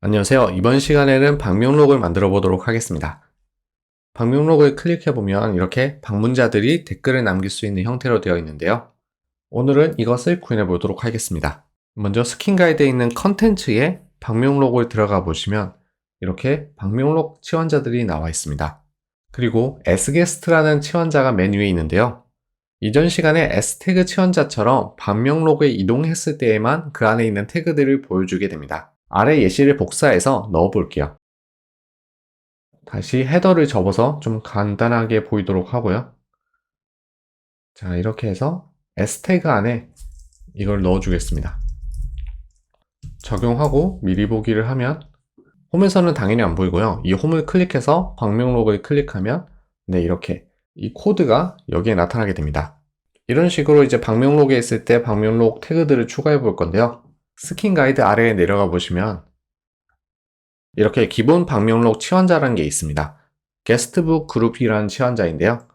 안녕하세요. 이번 시간에는 방명록을 만들어 보도록 하겠습니다. 방명록을 클릭해보면 이렇게 방문자들이 댓글을 남길 수 있는 형태로 되어 있는데요. 오늘은 이것을 구현해 보도록 하겠습니다. 먼저 스킨 가이드에 있는 컨텐츠에 방명록을 들어가 보시면 이렇게 방명록 치환자들이 나와 있습니다. 그리고 sGuest라는 치환자가 맨 위에 있는데요. 이전 시간에 s태그 치환자처럼 방명록에 이동했을 때에만 그 안에 있는 태그들을 보여주게 됩니다. 아래 예시를 복사해서 넣어 볼게요. 다시 헤더를 접어서 좀 간단하게 보이도록 하고요. 자, 이렇게 해서 s태그 안에 이걸 넣어 주겠습니다. 적용하고 미리 보기를 하면 홈에서는 당연히 안 보이고요. 이 홈을 클릭해서 방명록을 클릭하면 이렇게 이 코드가 여기에 나타나게 됩니다. 이런 식으로 이제 방명록에 있을 때 방명록 태그들을 추가해 볼 건데요. 스킨 가이드 아래에 내려가 보시면 이렇게 기본 방명록 치환자라는 게 있습니다. 게스트북 그룹이라는 치환자인데요.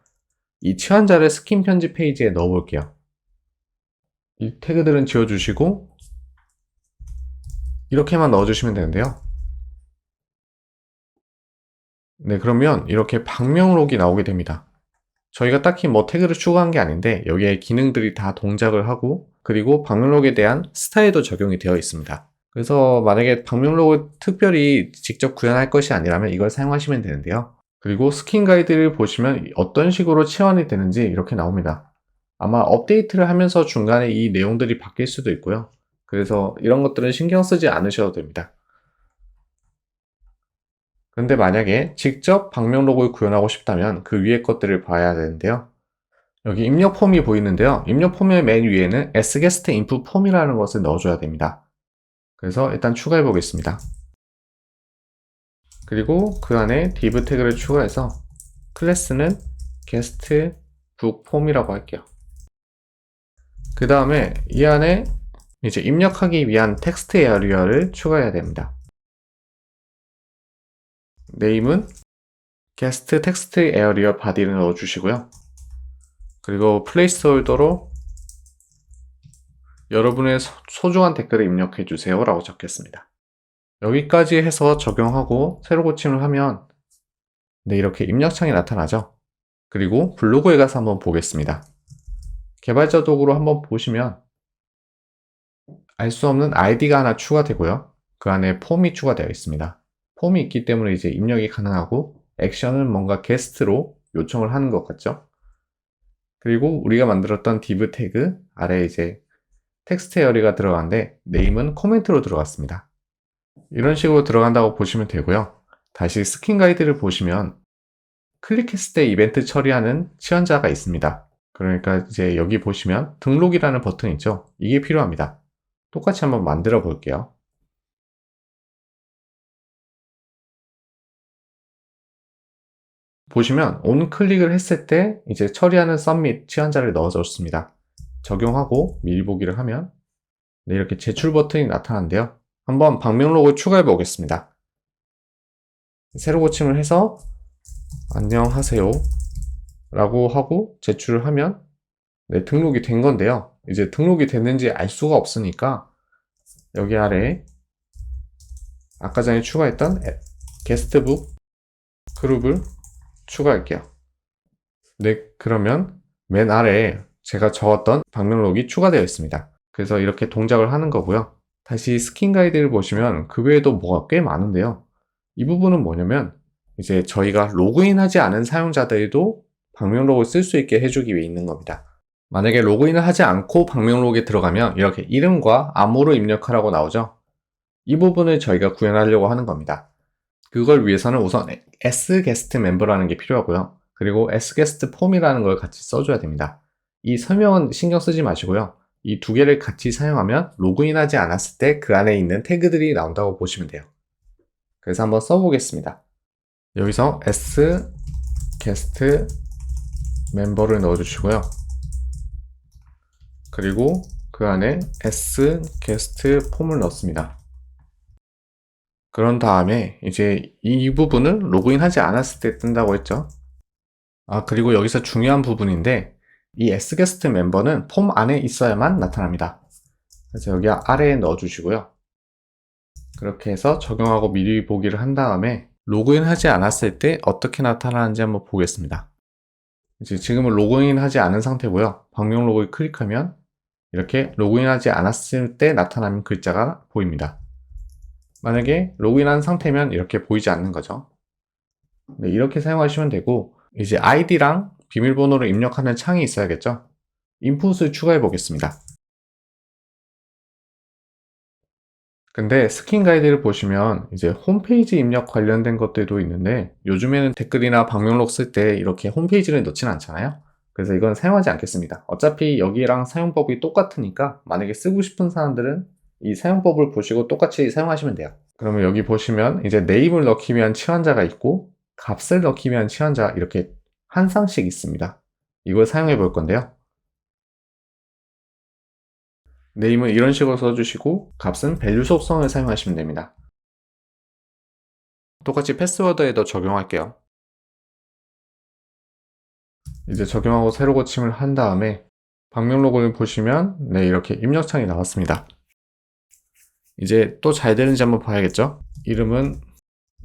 이 치환자를 스킨 편집 페이지에 넣어 볼게요. 이 태그들은 지워주시고 이렇게만 넣어주시면 되는데요. 네, 그러면 이렇게 방명록이 나오게 됩니다. 저희가 딱히 뭐 태그를 추가한 게 아닌데 여기에 기능들이 다 동작을 하고 그리고 방명록에 대한 스타일도 적용이 되어 있습니다. 그래서 만약에 방명록을 특별히 직접 구현할 것이 아니라면 이걸 사용하시면 되는데요. 그리고 스킨 가이드를 보시면 어떤 식으로 치환이 되는지 이렇게 나옵니다. 아마 업데이트를 하면서 중간에 이 내용들이 바뀔 수도 있고요. 그래서 이런 것들은 신경 쓰지 않으셔도 됩니다. 근데 만약에 직접 방명록을 구현하고 싶다면 그 위에 것들을 봐야 되는데요. 여기 입력 폼이 보이는데요. 입력 폼의 맨 위에는 sGuest input 폼이라는 것을 넣어줘야 됩니다. 그래서 일단 추가해 보겠습니다. 그리고 그 안에 div 태그를 추가해서 클래스는 guestbook 폼이라고 할게요. 그 다음에 이 안에 이제 입력하기 위한 텍스트 에어리어를 추가해야 됩니다. 네임은 guest 텍스트 에어리어 body를 넣어주시고요. 그리고 플레이스홀더로 여러분의 소중한 댓글을 입력해 주세요 라고 적겠습니다. 여기까지 해서 적용하고 새로 고침을 하면 이렇게 입력창이 나타나죠. 그리고 블로그에 가서 한번 보겠습니다. 개발자 도구로 한번 보시면 알 수 없는 아이디가 하나 추가되고요. 그 안에 폼이 추가되어 있습니다. 폼이 있기 때문에 이제 입력이 가능하고 액션은 뭔가 게스트로 요청을 하는 것 같죠. 그리고 우리가 만들었던 div 태그 아래에 이제 텍스트 에어리가 들어가는데 네임은 코멘트로 들어갔습니다. 이런 식으로 들어간다고 보시면 되고요. 다시 스킨 가이드를 보시면 클릭했을 때 이벤트 처리하는 치환자가 있습니다. 그러니까 이제 여기 보시면 등록이라는 버튼 있죠. 이게 필요합니다. 똑같이 한번 만들어 볼게요. 보시면 온 클릭을 했을 때 이제 처리하는 서밋 치환자를 넣어줬습니다. 적용하고 미리 보기를 하면 이렇게 제출 버튼이 나타나는데요. 한번 방명록을 추가해 보겠습니다. 새로 고침을 해서 안녕하세요 라고 하고 제출을 하면 등록이 된 건데요. 이제 등록이 됐는지 알 수가 없으니까 여기 아래에 아까 전에 추가했던 게스트북 그룹을 추가할게요. 네, 그러면 맨 아래에 제가 적었던 방명록이 추가되어 있습니다. 그래서 이렇게 동작을 하는 거고요. 다시 스킨 가이드를 보시면 그 외에도 뭐가 꽤 많은데요. 이 부분은 뭐냐면 이제 저희가 로그인하지 않은 사용자들도 방명록을 쓸 수 있게 해주기 위해 있는 겁니다. 만약에 로그인을 하지 않고 방명록에 들어가면 이렇게 이름과 암호를 입력하라고 나오죠. 이 부분을 저희가 구현하려고 하는 겁니다. 그걸 위해서는 우선 sGuest 멤버라는 게 필요하고요. 그리고 sGuest 폼이라는 걸 같이 써줘야 됩니다. 이 설명은 신경 쓰지 마시고요. 이 두 개를 같이 사용하면 로그인하지 않았을 때 그 안에 있는 태그들이 나온다고 보시면 돼요. 그래서 한번 써보겠습니다. 여기서 sGuest 멤버를 넣어주시고요. 그리고 그 안에 sGuest 폼을 넣습니다. 그런 다음에 이제 이 부분은 로그인하지 않았을 때 뜬다고 했죠. 그리고 여기서 중요한 부분인데 이 sGuest 멤버는 폼 안에 있어야만 나타납니다. 그래서 여기 아래에 넣어주시고요. 그렇게 해서 적용하고 미리 보기를 한 다음에 로그인 하지 않았을 때 어떻게 나타나는지 한번 보겠습니다. 이제 지금은 로그인 하지 않은 상태고요. 방명 로그를 클릭하면 이렇게 로그인하지 않았을 때 나타나는 글자가 보입니다. 만약에 로그인한 상태면 이렇게 보이지 않는 거죠. 네, 이렇게 사용하시면 되고 이제 아이디랑 비밀번호를 입력하는 창이 있어야겠죠. 인풋을 추가해 보겠습니다. 근데 스킨 가이드를 보시면 이제 홈페이지 입력 관련된 것들도 있는데 요즘에는 댓글이나 방명록 쓸 때 이렇게 홈페이지를 넣지는 않잖아요. 그래서 이건 사용하지 않겠습니다. 어차피 여기랑 사용법이 똑같으니까 만약에 쓰고 싶은 사람들은 이 사용법을 보시고 똑같이 사용하시면 돼요. 그러면 여기 보시면 이제 네임을 넣기 위한 치환자가 있고 값을 넣기 위한 치환자 이렇게 한 쌍씩 있습니다. 이걸 사용해 볼 건데요. 네임은 이런 식으로 써주시고 값은 밸류 속성을 사용하시면 됩니다. 똑같이 패스워드에도 적용할게요. 이제 적용하고 새로 고침을 한 다음에 방명 로그를 보시면 네, 이렇게 입력창이 나왔습니다. 이제 또 잘 되는지 한번 봐야겠죠? 이름은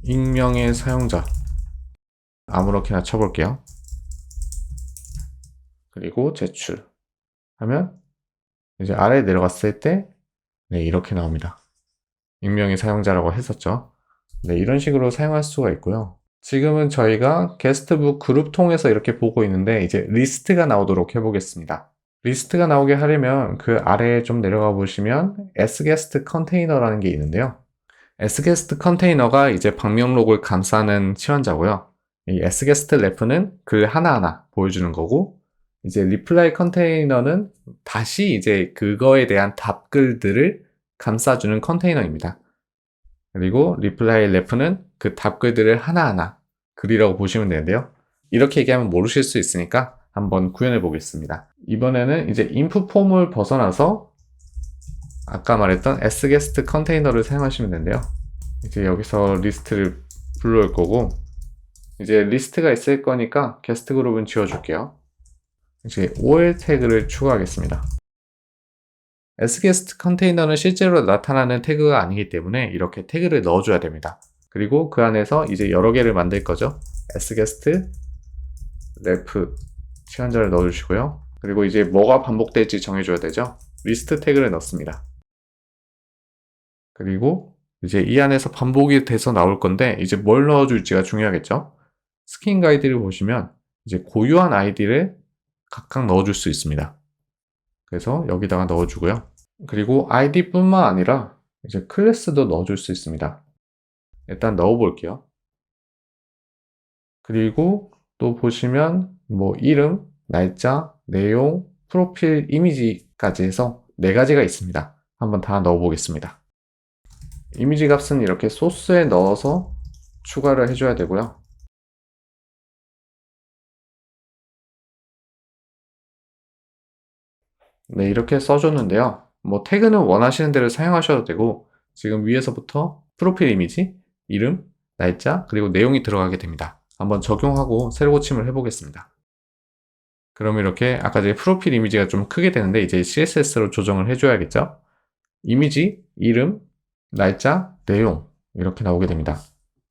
익명의 사용자 아무렇게나 쳐볼게요. 그리고 제출 하면 이제 아래 내려갔을 때 네, 이렇게 나옵니다. 익명의 사용자라고 했었죠. 네, 이런 식으로 사용할 수가 있고요. 지금은 저희가 게스트북 그룹 통해서 이렇게 보고 있는데 이제 리스트가 나오도록 해보겠습니다. 리스트가 나오게 하려면 그 아래에 좀 내려가 보시면 sGuest 컨테이너라는 게 있는데요. sGuest 컨테이너가 이제 방명록을 감싸는 치환자고요. 이 sGuest ref는 글 하나하나 보여주는 거고 이제 reply 컨테이너는 다시 이제 그거에 대한 답글들을 감싸주는 컨테이너입니다. 그리고 reply ref는 그 답글들을 하나하나 글이라고 보시면 되는데요. 이렇게 얘기하면 모르실 수 있으니까 한번 구현해 보겠습니다. 이번에는 이제 input 폼을 벗어나서 아까 말했던 sGuest 컨테이너를 사용하시면 되는데요. 이제 여기서 리스트를 불러올 거고 이제 리스트가 있을 거니까 게스트 그룹은 지워줄게요. 이제 OL 태그를 추가하겠습니다. sGuest 컨테이너는 실제로 나타나는 태그가 아니기 때문에 이렇게 태그를 넣어줘야 됩니다. 그리고 그 안에서 이제 여러 개를 만들 거죠. sGuest ref 치환자를 넣어주시고요. 그리고 이제 뭐가 반복될지 정해줘야 되죠. 리스트 태그를 넣습니다. 그리고 이제 이 안에서 반복이 돼서 나올 건데 이제 뭘 넣어줄지가 중요하겠죠. 스킨 가이드를 보시면 이제 고유한 아이디를 각각 넣어줄 수 있습니다. 그래서 여기다가 넣어주고요. 그리고 아이디뿐만 아니라 이제 클래스도 넣어줄 수 있습니다. 일단 넣어볼게요. 그리고 또 보시면 뭐 이름, 날짜, 내용, 프로필, 이미지까지 해서 4가지가 있습니다. 한번 다 넣어보겠습니다. 이미지 값은 이렇게 소스에 넣어서 추가를 해줘야 되고요. 네, 이렇게 써줬는데요. 뭐 태그는 원하시는 대로 사용하셔도 되고 지금 위에서부터 프로필 이미지, 이름, 날짜, 그리고 내용이 들어가게 됩니다. 한번 적용하고 새로 고침을 해보겠습니다. 그럼 이렇게 아까 전에 프로필 이미지가 좀 크게 되는데 이제 CSS로 조정을 해줘야겠죠? 이미지, 이름, 날짜, 내용 이렇게 나오게 됩니다.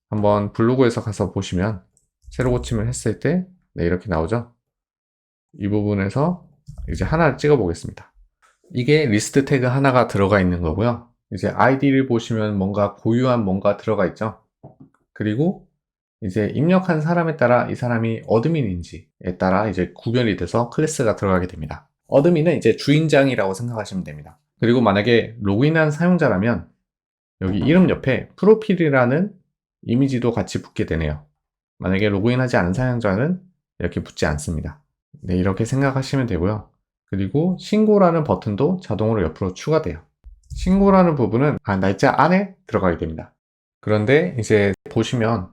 한번 블로그에서 가서 보시면 새로 고침을 했을 때 네, 이렇게 나오죠? 이 부분에서 이제 하나를 찍어 보겠습니다. 이게 리스트 태그 하나가 들어가 있는 거고요. 이제 아이디를 보시면 뭔가 고유한 뭔가 들어가 있죠. 그리고 이제 입력한 사람에 따라 이 사람이 어드민인지에 따라 이제 구별이 돼서 클래스가 들어가게 됩니다. 어드민은 이제 주인장이라고 생각하시면 됩니다. 그리고 만약에 로그인한 사용자라면 여기 이름 옆에 프로필이라는 이미지도 같이 붙게 되네요. 만약에 로그인하지 않은 사용자는 이렇게 붙지 않습니다. 네, 이렇게 생각하시면 되고요. 그리고 신고라는 버튼도 자동으로 옆으로 추가돼요. 신고라는 부분은 날짜 안에 들어가게 됩니다. 그런데 이제 보시면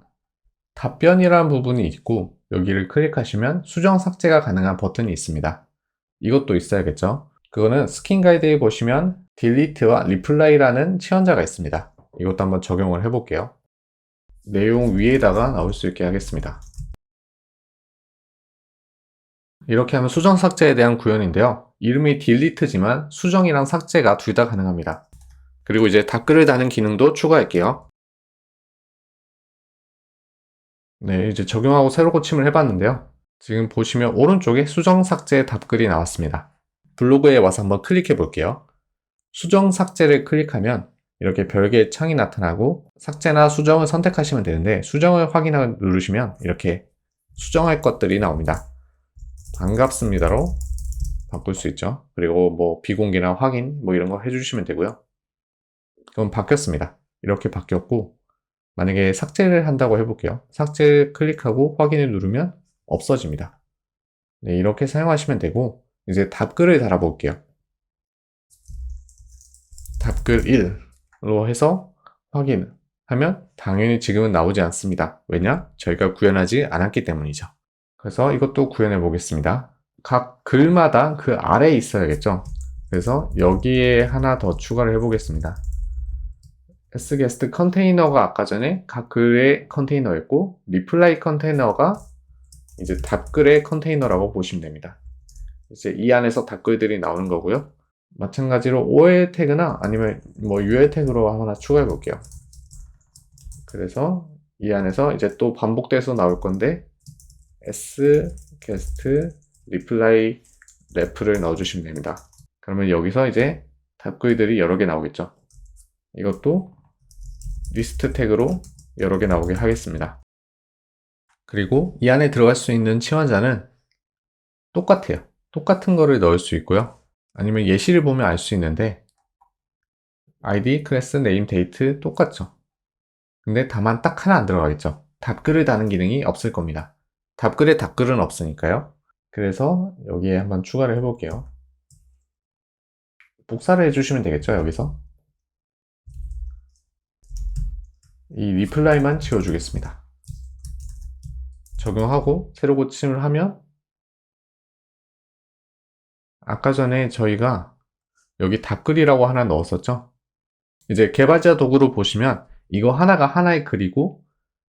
답변이라는 부분이 있고 여기를 클릭하시면 수정 삭제가 가능한 버튼이 있습니다. 이것도 있어야겠죠. 그거는 스킨 가이드에 보시면 delete와 reply라는 치환자가 있습니다. 이것도 한번 적용을 해볼게요. 내용 위에다가 나올 수 있게 하겠습니다. 이렇게 하면 수정 삭제에 대한 구현인데요. 이름이 delete지만 수정이랑 삭제가 둘 다 가능합니다. 그리고 이제 답글을 다는 기능도 추가할게요. 네, 이제 적용하고 새로 고침을 해봤는데요. 지금 보시면 오른쪽에 수정 삭제 답글이 나왔습니다. 블로그에 와서 한번 클릭해 볼게요. 수정 삭제를 클릭하면 이렇게 별개의 창이 나타나고 삭제나 수정을 선택하시면 되는데 수정을 확인하고 누르시면 이렇게 수정할 것들이 나옵니다. 반갑습니다로 바꿀 수 있죠. 그리고 뭐 비공개나 확인 뭐 이런 거 해주시면 되고요. 그럼 바뀌었습니다. 이렇게 바뀌었고 만약에 삭제를 한다고 해볼게요. 삭제 클릭하고 확인을 누르면 없어집니다. 네, 이렇게 사용하시면 되고 이제 답글을 달아볼게요. 답글 1로 해서 확인하면 당연히 지금은 나오지 않습니다. 왜냐? 저희가 구현하지 않았기 때문이죠. 그래서 이것도 구현해 보겠습니다. 각 글마다 그 아래에 있어야겠죠. 그래서 여기에 하나 더 추가를 해 보겠습니다. sGuest 컨테이너가 아까 전에 각 글의 컨테이너였고 리플라이 컨테이너가 이제 답글의 컨테이너라고 보시면 됩니다. 이제 이 안에서 답글들이 나오는 거고요. 마찬가지로 OL 태그나 아니면 뭐 UL 태그로 하나 추가해 볼게요. 그래서 이 안에서 이제 또 반복돼서 나올 건데 sGuest reply ref를 넣어주시면 됩니다. 그러면 여기서 이제 답글들이 여러 개 나오겠죠. 이것도 리스트 태그로 여러 개 나오게 하겠습니다. 그리고 이 안에 들어갈 수 있는 치환자는 똑같아요. 똑같은 거를 넣을 수 있고요. 아니면 예시를 보면 알 수 있는데 ID, 클래스, 네임, 데이트 똑같죠. 근데 다만 딱 하나 안 들어가겠죠. 답글을 다는 기능이 없을 겁니다. 답글에 답글은 없으니까요. 그래서 여기에 한번 추가를 해볼게요. 복사를 해주시면 되겠죠, 여기서. 이 리플라이만 지워주겠습니다. 적용하고 새로 고침을 하면 아까 전에 저희가 여기 답글이라고 하나 넣었었죠. 이제 개발자 도구로 보시면 이거 하나가 하나의 글이고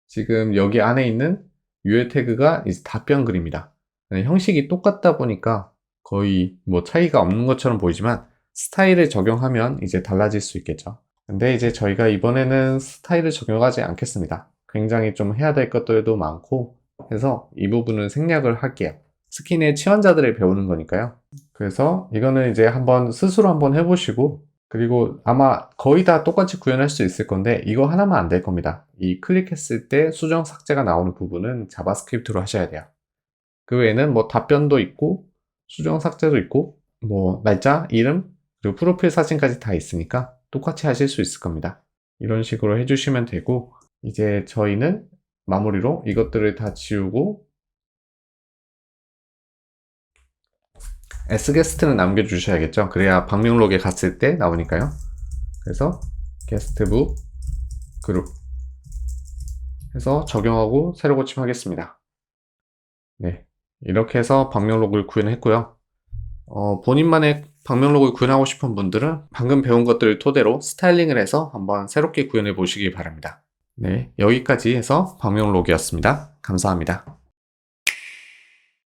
지금 여기 안에 있는 UL 태그가 이제 답변 글입니다. 형식이 똑같다 보니까 거의 뭐 차이가 없는 것처럼 보이지만 스타일을 적용하면 이제 달라질 수 있겠죠. 근데 이제 저희가 이번에는 스타일을 적용하지 않겠습니다. 굉장히 좀 해야 될 것들도 많고 해서 이 부분은 생략을 할게요. 스킨의 치환자들을 배우는 거니까요. 그래서 이거는 이제 한번 스스로 한번 해보시고 그리고 아마 거의 다 똑같이 구현할 수 있을 건데 이거 하나만 안 될 겁니다. 이 클릭했을 때 수정 삭제가 나오는 부분은 자바스크립트로 하셔야 돼요. 그 외에는 뭐 답변도 있고 수정 삭제도 있고 뭐 날짜, 이름, 그리고 프로필 사진까지 다 있으니까 똑같이 하실 수 있을 겁니다. 이런 식으로 해주시면 되고 이제 저희는 마무리로 이것들을 다 지우고 sGuest는 남겨주셔야겠죠. 그래야 방명록에 갔을 때 나오니까요. 그래서 guestbook group 해서 적용하고 새로 고침하겠습니다. 네, 이렇게 해서 방명록을 구현했고요. 본인만의 방명록을 구현하고 싶은 분들은 방금 배운 것들을 토대로 스타일링을 해서 한번 새롭게 구현해 보시기 바랍니다. 네, 여기까지 해서 방명록이었습니다. 감사합니다.